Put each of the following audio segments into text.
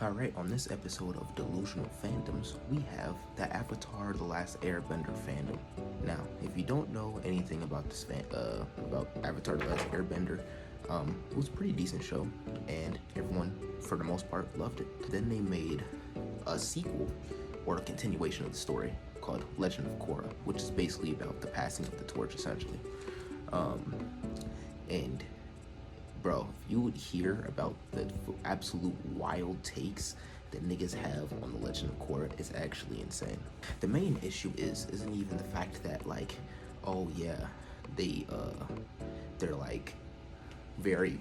Alright, on this episode of Delusional Fandoms, we have the Avatar The Last Airbender fandom. Now, if you don't know anything about about Avatar The Last Airbender, it was a pretty decent show, and everyone, for the most part, loved it. Then they made a sequel, or a continuation of the story, called Legend of Korra, which is basically about the passing of the torch, essentially. And bro, if you would hear about the absolute wild takes that niggas have on the Legend of Korra, it's actually insane. The main issue isn't even the fact that like, oh yeah, they're like very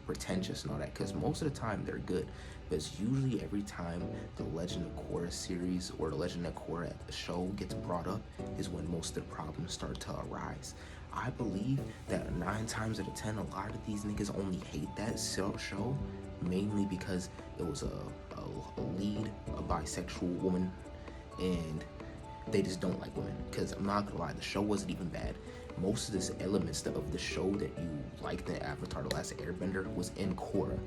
pretentious and all that, because most of the time they're good, but it's usually every time the Legend of Korra series or the Legend of Korra show gets brought up is when most of the problems start to arise. I believe that 9 times out of 10, a lot of these niggas only hate that show mainly because it was a lead, a bisexual woman, and they just don't like women. Because I'm not gonna lie, the show wasn't even bad. Most of this elements of the show that you like, the Avatar The Last Airbender, was in Korra.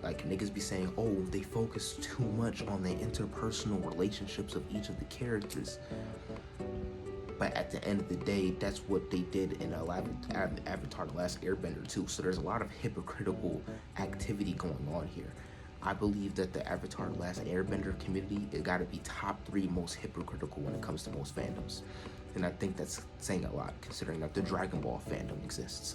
Like, niggas be saying, oh, they focus too much on the interpersonal relationships of each of the characters. But at the end of the day, that's what they did in Avatar The Last Airbender too. So there's a lot of hypocritical activity going on here. I believe that the Avatar The Last Airbender community, it gotta be top 3 most hypocritical when it comes to most fandoms. And I think that's saying a lot, considering that the Dragon Ball fandom exists.